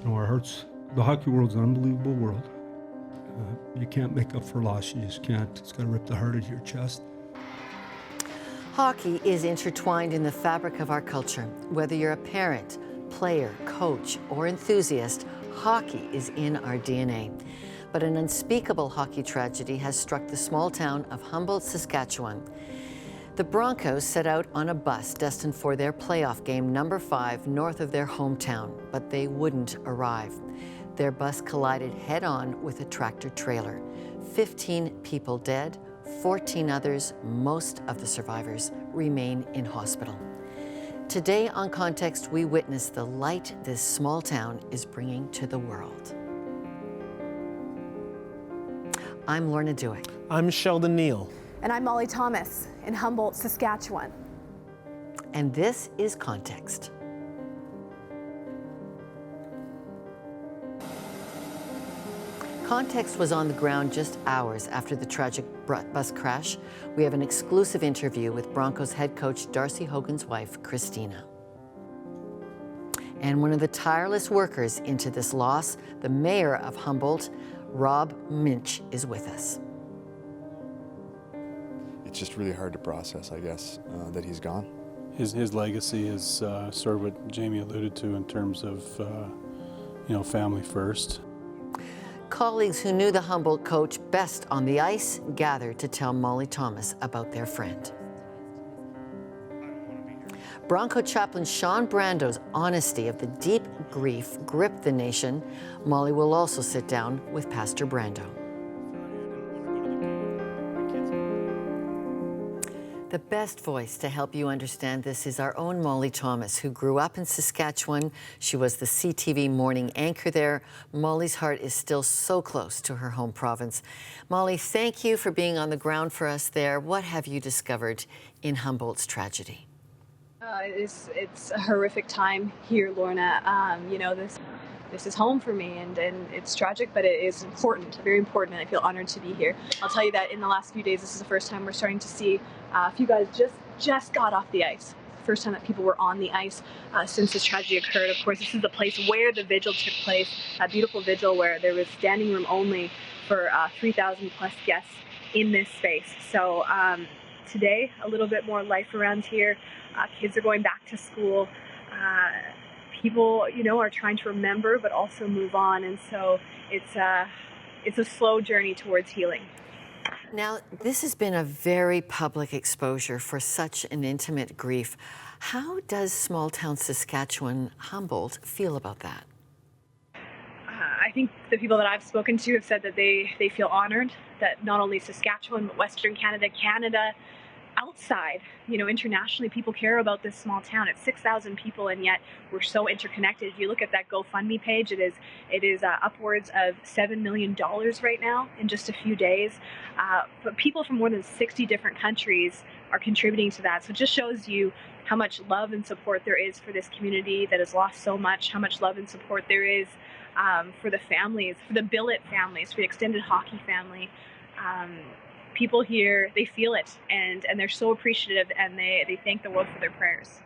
Our hearts, the hockey world's an unbelievable world. You can't make up for loss. You just can't. It's got to rip the heart out of your chest. Hockey is intertwined in the fabric of our culture. Whether you're a parent, player, coach, or enthusiast, hockey is in our DNA. But an unspeakable hockey tragedy has struck the small town of Humboldt, Saskatchewan. The Broncos set out on a bus destined for their playoff game number 5 north of their hometown, but they wouldn't arrive. Their bus collided head-on with a tractor trailer. 15 people dead, 14 others, most of the survivors, remain in hospital. Today on Context, we witness the light this small town is bringing to the world. I'm Lorna Dewick. I'm Sheldon Neal. And I'm Molly Thomas in Humboldt, Saskatchewan. And this is Context. Context was on the ground just hours after the tragic bus crash. We have an exclusive interview with Broncos head coach Darcy Hogan's wife, Christina. And one of the tireless workers into this loss, the mayor of Humboldt, Rob Minch, is with us. It's just really hard to process, I guess, that he's gone. His legacy is sort of what Jamie alluded to in terms of, family first. Colleagues who knew the Humboldt coach best on the ice gathered to tell Molly Thomas about their friend. Bronco chaplain Sean Brando's honesty of the deep grief gripped the nation. Molly will also sit down with Pastor Brando. The best voice to help you understand this is our own Molly Thomas, who grew up in Saskatchewan. She was the CTV morning anchor there. Molly's heart is still so close to her home province. Molly, thank you for being on the ground for us there. What have you discovered in Humboldt's tragedy? It's a horrific time here, Lorna. This is home for me, and it's tragic, but it is important, very important, and I feel honored to be here. I'll tell you that in the last few days, this is the first time we're starting to see a few guys just got off the ice. First time that people were on the ice since this tragedy occurred. Of course, this is the place where the vigil took place, a beautiful vigil where there was standing room only for 3,000 plus guests in this space. So today, a little bit more life around here. Kids are going back to school. People, are trying to remember, but also move on, and so it's a slow journey towards healing. Now, this has been a very public exposure for such an intimate grief. How does small-town Saskatchewan, Humboldt, feel about that? I think the people that I've spoken to have said that they feel honored that not only Saskatchewan, but Western Canada, outside, internationally, people care about this small town. It's 6,000 people, and yet we're so interconnected. If you look at that GoFundMe page, it is upwards of $7 million right now in just a few days. But people from more than 60 different countries are contributing to that. So it just shows you how much love and support there is for this community that has lost so much, how much love and support there is for the families, for the billet families, for the extended hockey family. People here, they feel it, and they're so appreciative, and they thank the world for their prayers.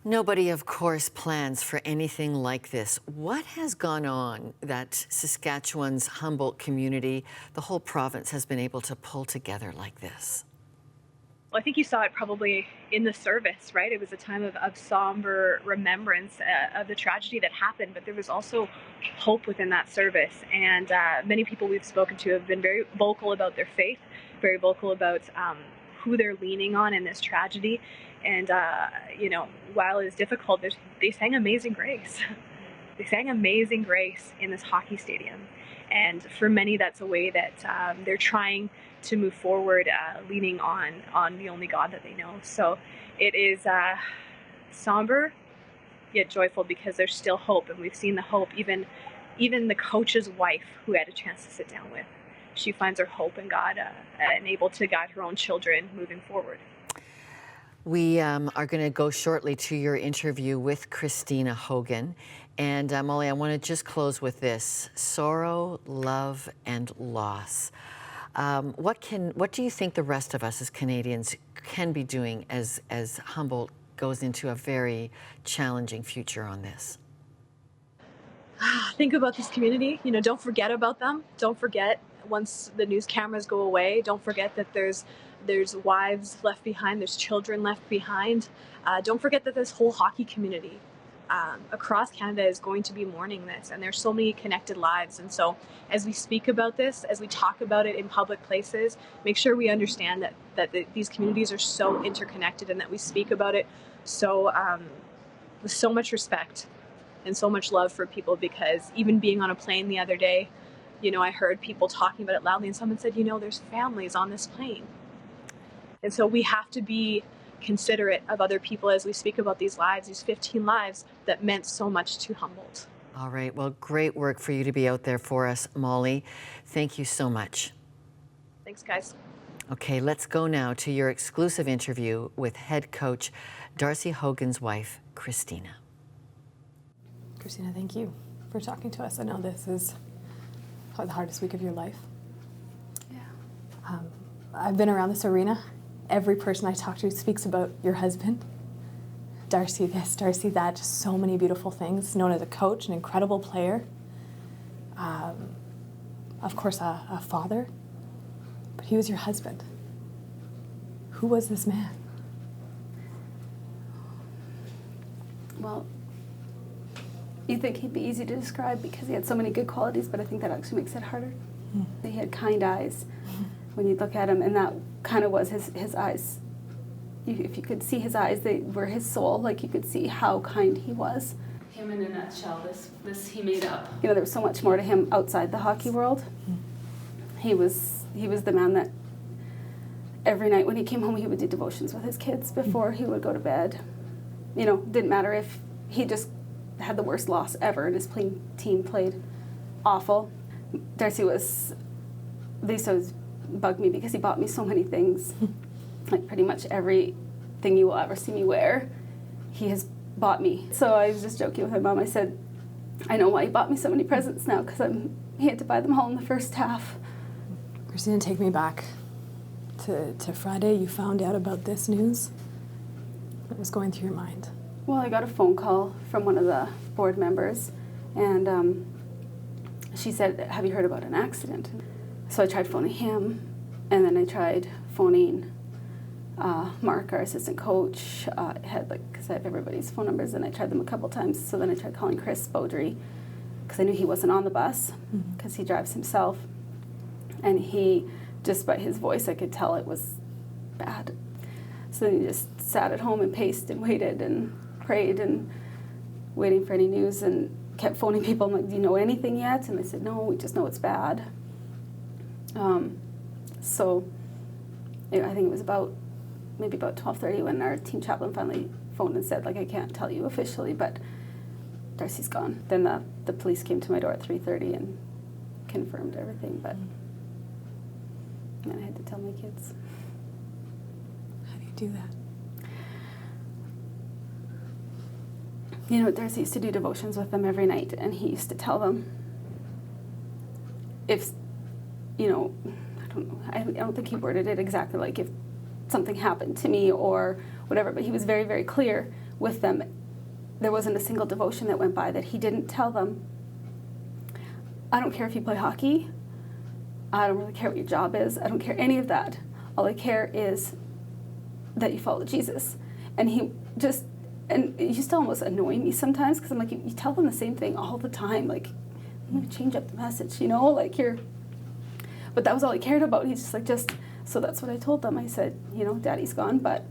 Nobody, of course, plans for anything like this. What has gone on that Saskatchewan's Humboldt community, the whole province, has been able to pull together like this? Well, I think you saw it probably in the service, right? It was a time of somber remembrance of the tragedy that happened, but there was also hope within that service. And many people we've spoken to have been very vocal about their faith, very vocal about who they're leaning on in this tragedy. And, while it is difficult, they sang Amazing Grace. They sang Amazing Grace in this hockey stadium. And for many, that's a way that they're trying to move forward, leaning on the only God that they know. So it is somber yet joyful, because there's still hope, and we've seen the hope. Even the coach's wife, who I had a chance to sit down with, she finds her hope in God and able to guide her own children moving forward. We are going to go shortly to your interview with Christina Hogan. And Molly, I want to just close with this: sorrow, love, and loss. What do you think the rest of us as Canadians can be doing as Humboldt goes into a very challenging future on this? think about this community. Don't forget about them. Don't forget, once the news cameras go away, don't forget that there's wives left behind, there's children left behind. Don't forget that this whole hockey community across Canada is going to be mourning this, and there's so many connected lives. And so as we speak about this, as we talk about it in public places, make sure we understand that these communities are so interconnected, and that we speak about it so with so much respect and so much love for people. Because even being on a plane the other day, I heard people talking about it loudly, and someone said, there's families on this plane. And so we have to be considerate of other people as we speak about these lives, these 15 lives that meant so much to Humboldt. All right, well, great work for you to be out there for us, Molly. Thank you so much. Thanks, guys. Okay, let's go now to your exclusive interview with head coach Darcy Hogan's wife, Christina. Christina, thank you for talking to us. I know this is probably the hardest week of your life. Yeah. I've been around this arena. Every person I talk to speaks about your husband. Darcy this, Darcy that, just so many beautiful things. Known as a coach, an incredible player. Of course, a father. But he was your husband. Who was this man? Well, you'd think he'd be easy to describe because he had so many good qualities, but I think that actually makes it harder. He had kind eyes when you look at him, and that kind of was his eyes. If you could see his eyes, they were his soul. Like, you could see how kind he was. Him in a nutshell, this he made up. There was so much more to him outside the hockey world. He was the man that every night when he came home, he would do devotions with his kids before he would go to bed. Didn't matter if he just had the worst loss ever and his team played awful. Darcy these always bugged me because he bought me so many things. Like, pretty much everything you will ever see me wear, he has bought me. So I was just joking with my mom. I said, I know why he bought me so many presents now, because he had to buy them all in the first half. Christina, take me back to Friday. You found out about this news. What was going through your mind? Well, I got a phone call from one of the board members, and she said, have you heard about an accident? So I tried phoning him, and then I tried phoning Mark, our assistant coach. Because I have everybody's phone numbers, and I tried them a couple times. So then I tried calling Chris Beaudry, because I knew he wasn't on the bus, because he drives himself. And he, just by his voice, I could tell it was bad. So then he just sat at home and paced and waited and prayed and waiting for any news, and kept phoning people. I'm like, do you know anything yet? And they said, no, we just know it's bad. So I think it was maybe about 12:30 when our team chaplain finally phoned and said, I can't tell you officially, but Darcy's gone. Then the police came to my door at 3:30 and confirmed everything, but then I had to tell my kids. How do you do that? Darcy used to do devotions with them every night, and he used to tell them if, I don't think he worded it exactly like if something happened to me or whatever, but he was very, very clear with them. There wasn't a single devotion that went by that he didn't tell them, I don't care if you play hockey, I don't really care what your job is, I don't care any of that. All I care is that you follow Jesus. And and it used to almost annoy me sometimes, because I'm like, you tell them the same thing all the time, I'm going to change up the message, but that was all he cared about. He's just so that's what I told them. I said, Daddy's gone, but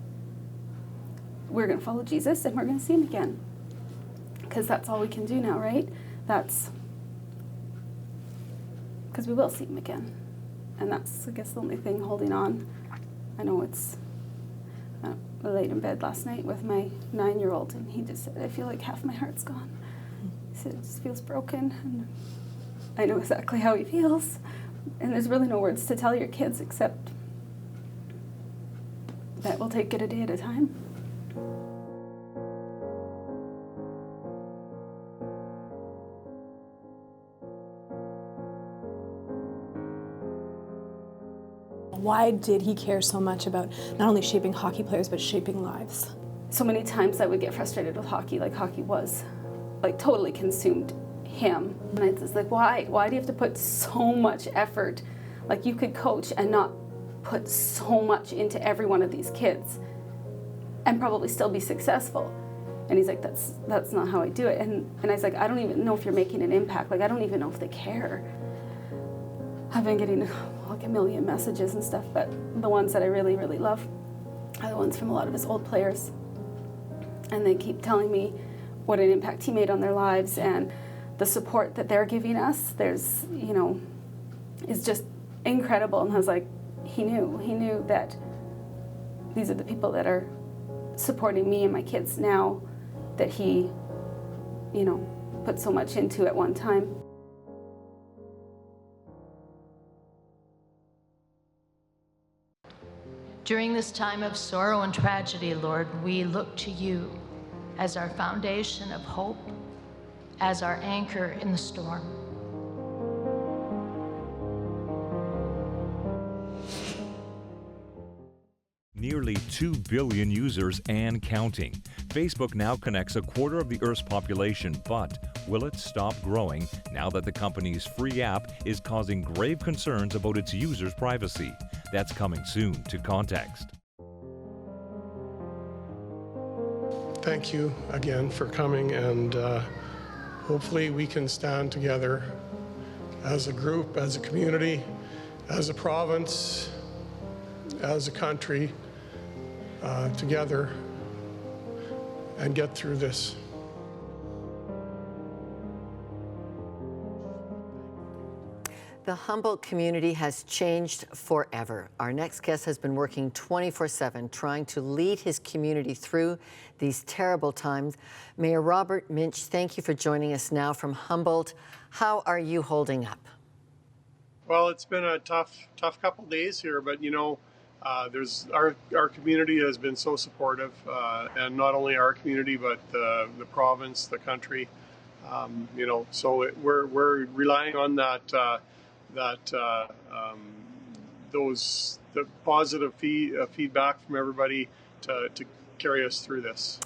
we're going to follow Jesus, and we're going to see him again, because that's all we can do now, right? Because we will see him again, and that's, I guess, the only thing holding on. I know it's I laid in bed last night with my 9-year-old, and he just said, I feel like half my heart's gone. He said, it just feels broken, and I know exactly how he feels, and there's really no words to tell your kids except that we'll take it a day at a time. Why did he care so much about not only shaping hockey players, but shaping lives? So many times I would get frustrated with hockey, hockey was totally consumed him. And it's just like, why? Why do you have to put so much effort? Like, you could coach and not put so much into every one of these kids and probably still be successful. And he's like, that's not how I do it. And I was like, I don't even know if you're making an impact. Like, I don't even know if they care. I've been getting like a million messages and stuff, but the ones that I really, really love are the ones from a lot of his old players. And they keep telling me what an impact he made on their lives, and the support that they're giving us, there's, you know, is just incredible. And I was like, he knew that these are the people that are supporting me and my kids now, that he, you know, put so much into at one time. During this time of sorrow and tragedy, Lord, we look to you as our foundation of hope, as our anchor in the storm. Nearly 2 billion users and counting. Facebook now connects a quarter of the Earth's population, but will it stop growing now that the company's free app is causing grave concerns about its users' privacy? That's coming soon to Context. Thank you again for coming, and hopefully we can stand together as a group, as a community, as a province, as a country, together and get through this. The Humboldt community has changed forever. Our next guest has been working 24/7 trying to lead his community through these terrible times. Mayor Robert Minch, thank you for joining us now from Humboldt. How are you holding up? Well, it's been a tough couple days here, but you know, there's our community has been so supportive, and not only our community, but the province, the country. You know, so we're relying on the positive feedback from everybody to carry us through this.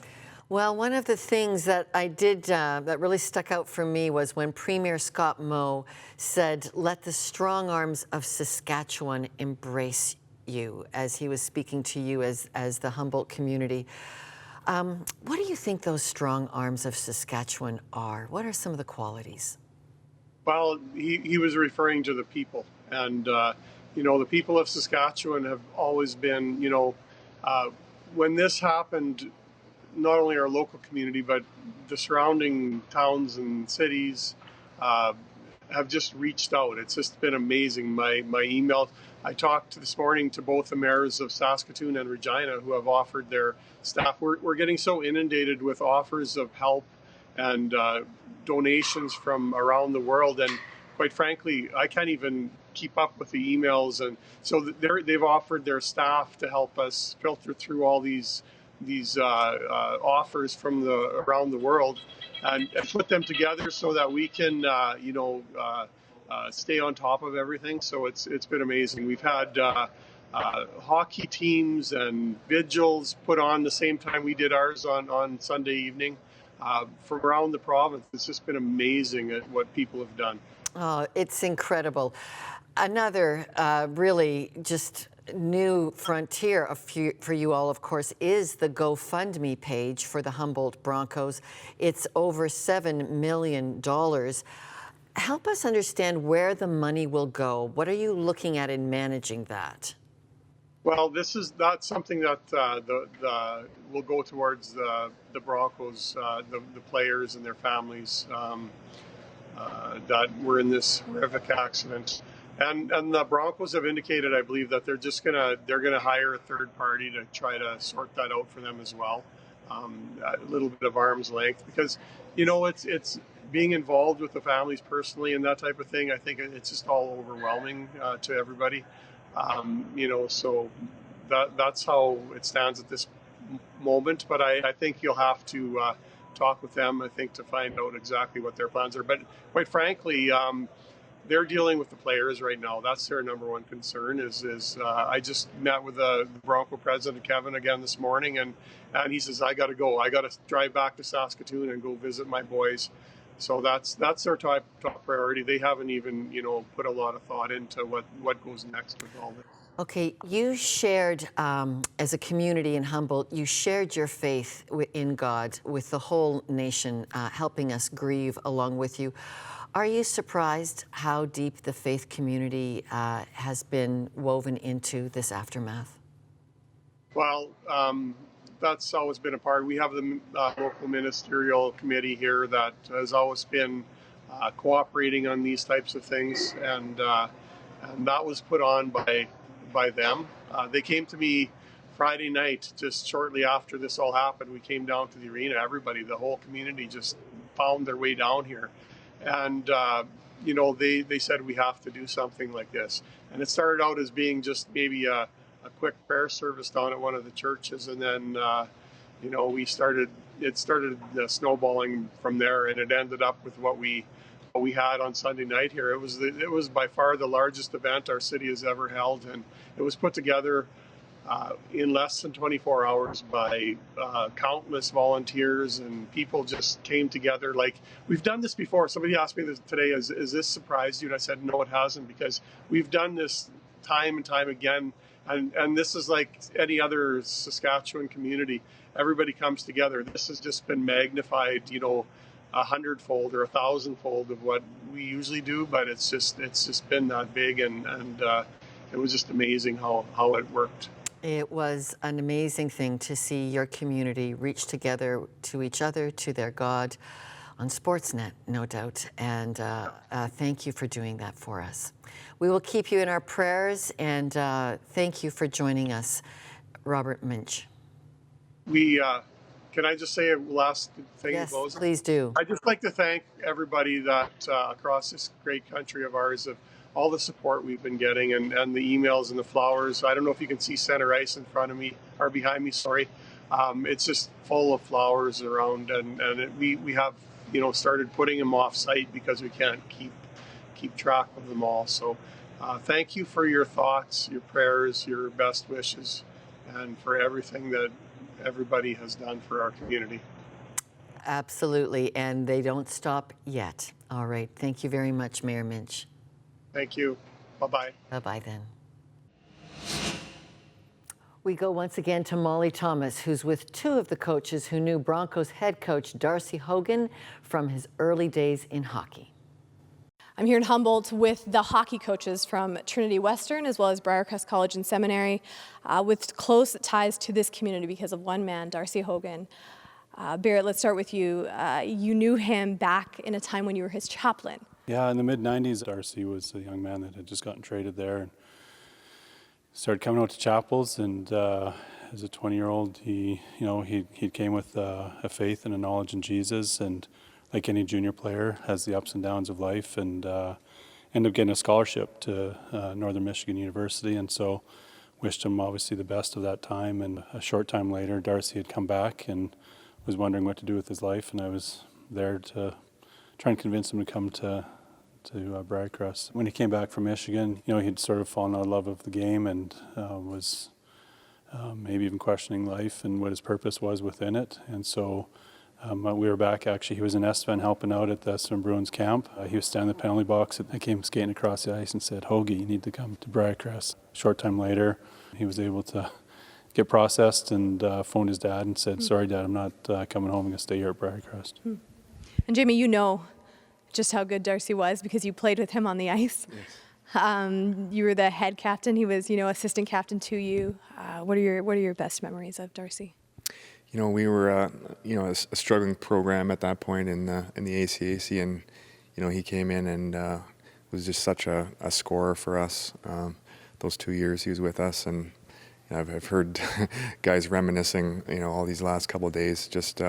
Well, one of the things that I did that really stuck out for me was when Premier Scott Moe said, "Let the strong arms of Saskatchewan embrace you," as he was speaking to you as the Humboldt community. What do you think those strong arms of Saskatchewan are? What are some of the qualities? Well, he was referring to the people, and you know, the people of Saskatchewan have always been, you know, when this happened, not only our local community, but the surrounding towns and cities have just reached out. It's just been amazing. My email, I talked this morning to both the mayors of Saskatoon and Regina who have offered their staff. We're getting so inundated with offers of help and donations from around the world, and quite frankly, I can't even keep up with the emails. And so they've offered their staff to help us filter through all these offers from around the world and put them together so that we can you know, stay on top of everything. So it's been amazing. We've had hockey teams and vigils put on the same time we did ours on Sunday evening from around the province. It's just been amazing at what people have done. Oh, it's incredible. Another really just new frontier for you all, of course, is the GoFundMe page for the Humboldt Broncos. It's over $7 million. Help us understand where the money will go. What are you looking at in managing that? Well, that's something that will go towards the Broncos, the players and their families that were in this horrific accident. And the Broncos have indicated, I believe, that they're gonna hire a third party to try to sort that out for them as well. A little bit of arm's length, because you know, it's being involved with the families personally and that type of thing. I think it's just all overwhelming to everybody. You know, so that's how it stands at this moment. But I think you'll have to talk with them, I think, to find out exactly what their plans are. But quite frankly, they're dealing with the players right now. That's their number one concern. I just met with the Bronco president, Kevin, again this morning, and he says, I got to go. I got to drive back to Saskatoon and go visit my boys. So that's their top priority. They haven't even, put a lot of thought into what goes next with all this. Okay, you shared, as a community in Humboldt, you shared your faith in God with the whole nation, helping us grieve along with you. Are you surprised how deep the faith community has been woven into this aftermath? Well, that's always been a part. We have the local ministerial committee here that has always been cooperating on these types of things, and that was put on by them. They came to me Friday night, just shortly after this all happened. We came down to the arena. Everybody, the whole community, just found their way down here, and they said we have to do something like this. And it started out as being just maybe a quick prayer service down at one of the churches, and then it started snowballing from there, and it ended up with what we had on Sunday night here. It was by far the largest event our city has ever held, and it was put together in less than 24 hours by countless volunteers, and people just came together. Like, we've done this before. Somebody asked me this today, is this surprised you? And I said, no, it hasn't, because we've done this time and time again. And this is like any other Saskatchewan community. Everybody comes together. This has just been magnified, 100-fold or 1,000-fold of what we usually do. But it's just been that big, and it was just amazing how it worked. It was an amazing thing to see your community reach together to each other, to their God, on Sportsnet, no doubt. And thank you for doing that for us. We will keep you in our prayers, and thank you for joining us, Robert Minch. Can I just say a last thing? Yes, to close? please do. I'd just like to thank everybody that across this great country of ours, of all the support we've been getting, and the emails and the flowers. I don't know if you can see center ice in front of me, or behind me, sorry. It's just full of flowers around, and we have started putting them off site because we can't keep track of them all. So thank you for your thoughts, your prayers, your best wishes, and for everything that everybody has done for our community. Absolutely, and they don't stop yet. All right, thank you very much, Mayor Minch. Thank you. Bye-bye. Bye-bye then. We go once again to Molly Thomas, who's with two of the coaches who knew Broncos head coach Darcy Hogan from his early days in hockey. I'm here in Humboldt with the hockey coaches from Trinity Western as well as Briarcrest College and Seminary, with close ties to this community because of one man, Darcy Hogan. Barrett, let's start with you. You knew him back in a time when you were his chaplain. Yeah, in the mid-'90s, Darcy was a young man that had just gotten traded there and started coming out to chapels. And as a 20-year-old, he came with a faith and a knowledge in Jesus, and like any junior player, has the ups and downs of life, and ended up getting a scholarship to Northern Michigan University. And so wished him obviously the best of that time. And a short time later, Darcy had come back and was wondering what to do with his life, and I was there to try and convince him to come to Briarcrest. When he came back from Michigan, he'd sort of fallen out of love of the game, and was maybe even questioning life and what his purpose was within it. And so we were back, actually. He was in Estevan helping out at the Estevan Bruins camp. He was standing in the penalty box. I came skating across the ice and said, "Hoagie, you need to come to Briarcrest." A short time later, he was able to get processed and phoned his dad and said, "Sorry, Dad, I'm not coming home. I'm going to stay here at Briarcrest." And Jamie, you know just how good Darcy was because you played with him on the ice. Yes. You were the head captain. He was, assistant captain to you. What are your best memories of Darcy? We were, a struggling program at that point in the ACAC, and he came in and was just such a scorer for us. Those 2 years he was with us, and I've heard guys reminiscing, all these last couple of days, just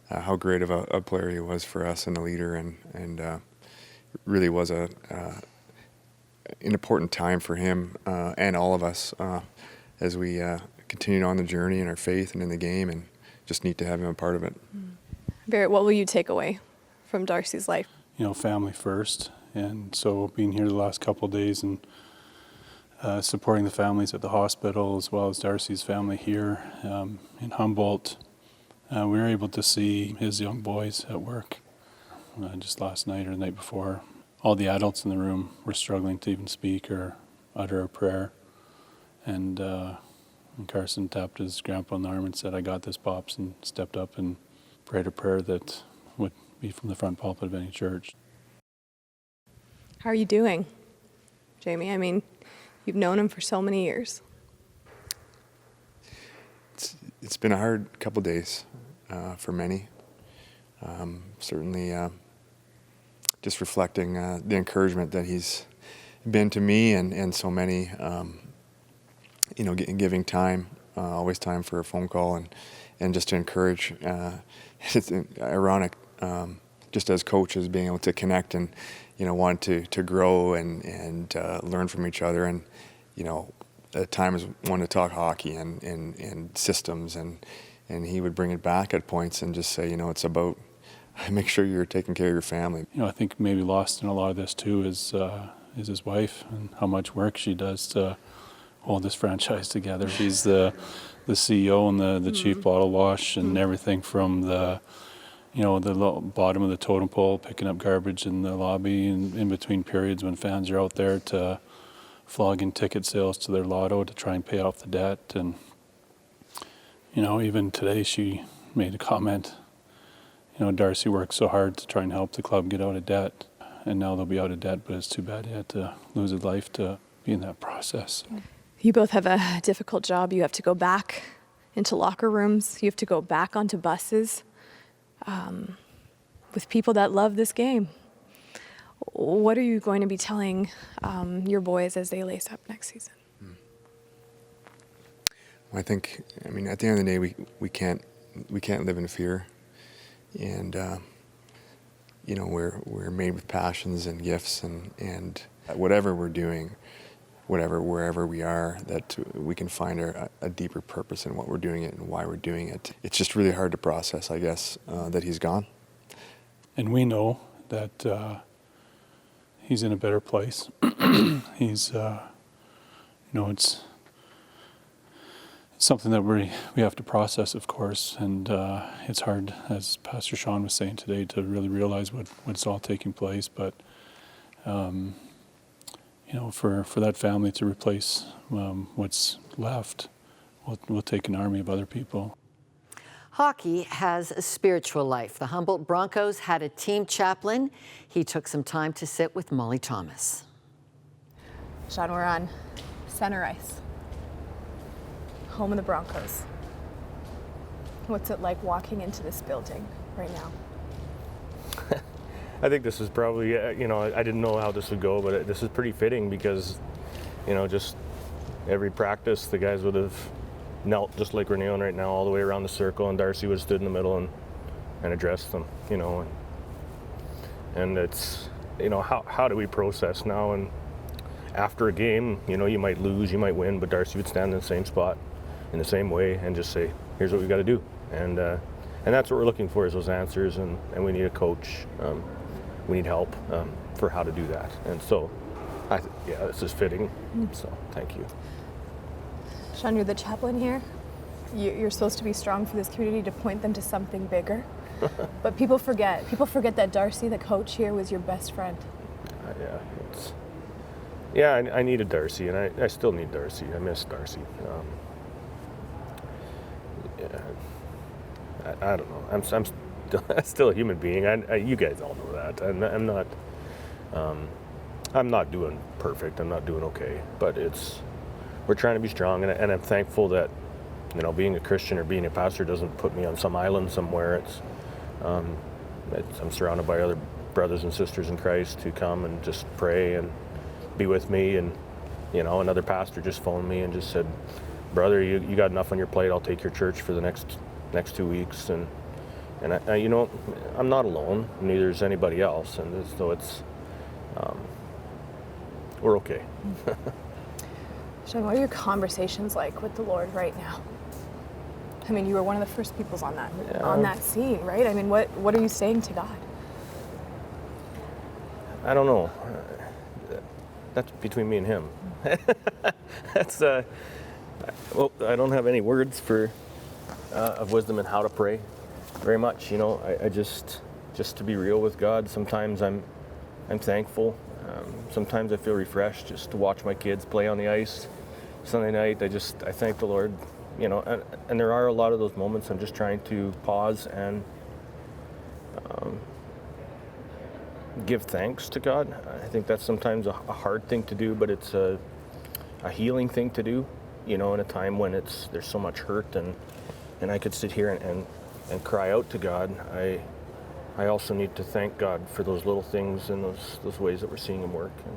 how great of a player he was for us and a leader, and really was an important time for him and all of us as we continued on the journey in our faith and in the game, and just neat to have him a part of it. Barrett, what will you take away from Darcy's life? Family first, and so being here the last couple of days and supporting the families at the hospital as well as Darcy's family here in Humboldt, we were able to see his young boys at work. just last night or the night before. All the adults in the room were struggling to even speak or utter a prayer. And Carson tapped his grandpa on the arm and said, "I got this, Pops," and stepped up and prayed a prayer that would be from the front pulpit of any church. How are you doing, Jamie? I mean, you've known him for so many years. It's been a hard couple days for many. Certainly just reflecting the encouragement that he's been to me and so many, giving time, always time for a phone call and just to encourage. It's ironic, just as coaches, being able to connect and, want to grow and learn from each other. And, at times want to talk hockey and systems and he would bring it back at points and just say, it's about make sure you're taking care of your family. I think maybe lost in a lot of this too is his wife and how much work she does to hold this franchise together. She's the CEO and the chief bottle wash and everything from the bottom of the totem pole, picking up garbage in the lobby and in between periods when fans are out there, to flogging ticket sales to their lotto to try and pay off the debt. And even today she made a comment, Darcy worked so hard to try and help the club get out of debt, and now they'll be out of debt, but it's too bad he had to lose his life to be in that process. You both have a difficult job. You have to go back into locker rooms. You have to go back onto buses with people that love this game. What are you going to be telling your boys as they lace up next season? I think, at the end of the day, we can't live in fear, and we're made with passions and gifts, and whatever we're doing, wherever we are, that we can find a deeper purpose in what we're doing it and why we're doing it. It's just really hard to process, I guess, that he's gone. And we know that he's in a better place. He's, it's something that we have to process, of course, and it's hard, as Pastor Sean was saying today, to really realize what's all taking place. But for that family to replace what's left, we'll take an army of other people. Hockey has a spiritual life. The Humboldt Broncos had a team chaplain. He took some time to sit with Molly Thomas. Sean, we're on center ice, home of the Broncos. What's it like walking into this building right now? I think this is probably, I didn't know how this would go, but this is pretty fitting because, just every practice the guys would have knelt just like we're kneeling right now, all the way around the circle, and Darcy would have stood in the middle and addressed them, and it's, how do we process now? And after a game, you might lose, you might win, but Darcy would stand in the same spot in the same way and just say, here's what we got to do. And that's what we're looking for, is those answers, and we need a coach. We need help for how to do that. And so, this is fitting. So, thank you. Sean, you're the chaplain here. You're supposed to be strong for this community, to point them to something bigger. But people forget. People forget that Darcy, the coach here, was your best friend. I needed Darcy, and I still need Darcy. I miss Darcy. I don't know. I'm still a human being. You guys all know that. I'm not doing perfect. I'm not doing okay. But we're trying to be strong, and I'm thankful that, being a Christian or being a pastor doesn't put me on some island somewhere. I'm surrounded by other brothers and sisters in Christ who come and just pray and be with me. And another pastor just phoned me and just said, "Brother, you got enough on your plate. I'll take your church for the next 2 weeks." And I'm not alone. Neither is anybody else. And so we're okay. Sean, what are your conversations like with the Lord right now? I mean, you were one of the first peoples on that scene, right? I mean, what are you saying to God? I don't know. That's between me and him. That's I don't have any words of wisdom in how to pray very much. I just just to be real with God. Sometimes I'm thankful. Sometimes I feel refreshed just to watch my kids play on the ice. Sunday night, I thank the Lord, and there are a lot of those moments I'm just trying to pause and give thanks to God. I think that's sometimes a hard thing to do, but it's a healing thing to do, in a time when there's so much hurt, and I could sit here and cry out to God. I also need to thank God for those little things and those ways that we're seeing Him work. And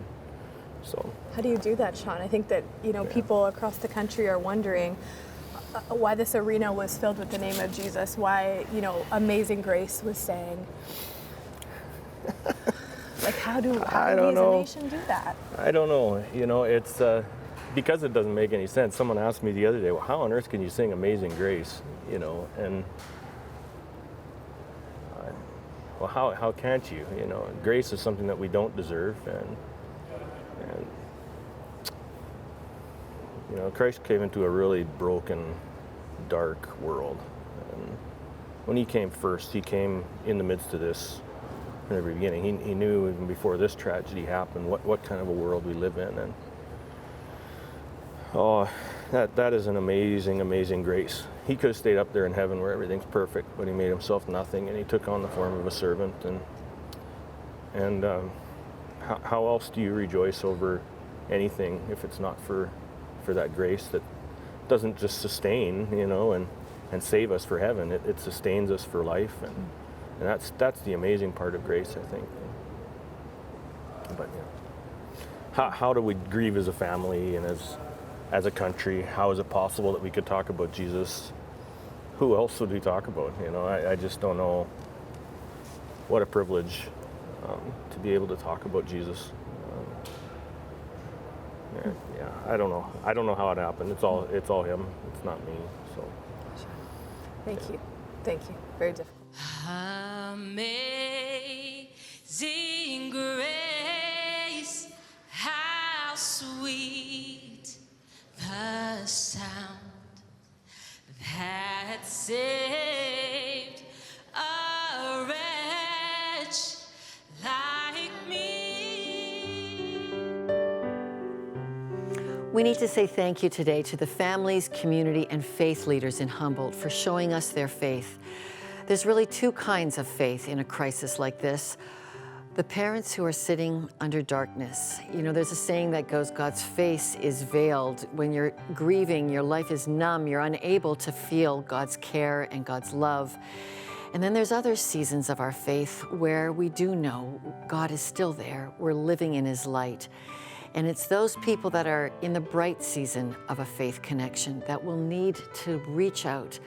so, how do you do that, Sean? I think that people across the country are wondering why this arena was filled with the name of Jesus. Why Amazing Grace was sang. Like how do we as a nation do that? I don't know. It's because it doesn't make any sense. Someone asked me the other day, well, how on earth can you sing Amazing Grace? And well, how can't you? Grace is something that we don't deserve, and Christ came into a really broken, dark world. And when He came first, He came in the midst of this from the very beginning. He knew even before this tragedy happened what kind of a world we live in, and that is an amazing, amazing grace. He could have stayed up there in heaven where everything's perfect, but He made Himself nothing, and He took on the form of a servant. And how else do you rejoice over anything if it's not for that grace that doesn't just sustain, and save us for heaven? It sustains us for life, and that's the amazing part of grace, I think. But how do we grieve as a family and as a country? How is it possible that we could talk about Jesus? Who else would we talk about? I just don't know. What a privilege to be able to talk about Jesus. I don't know. I don't know how it happened. It's all Him. It's not me. So. Thank you. Very difficult. Amazing grace, how sweet the sound that saved a wretch like me. We need to say thank you today to the families, community, and faith leaders in Humboldt for showing us their faith. There's really two kinds of faith in a crisis like this. The parents who are sitting under darkness. There's a saying that goes, God's face is veiled. When you're grieving, your life is numb. You're unable to feel God's care and God's love. And then there's other seasons of our faith where we do know God is still there. We're living in His light. And it's those people that are in the bright season of a faith connection that will need to reach out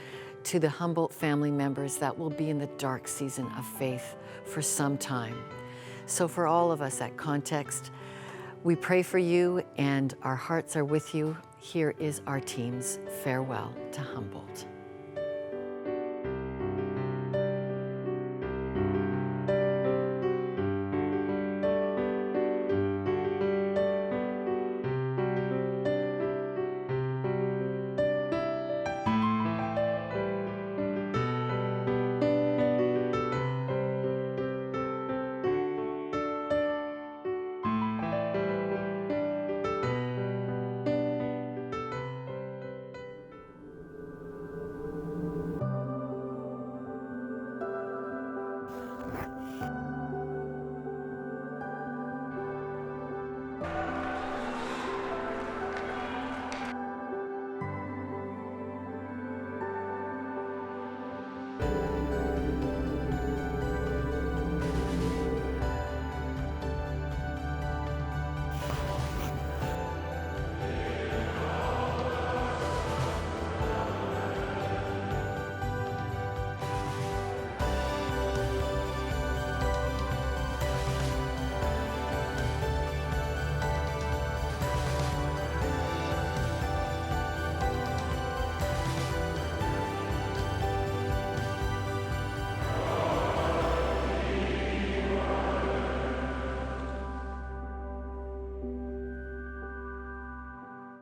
to the Humboldt family members that will be in the dark season of faith for some time. So for all of us at Context, we pray for you and our hearts are with you. Here is our team's farewell to Humboldt.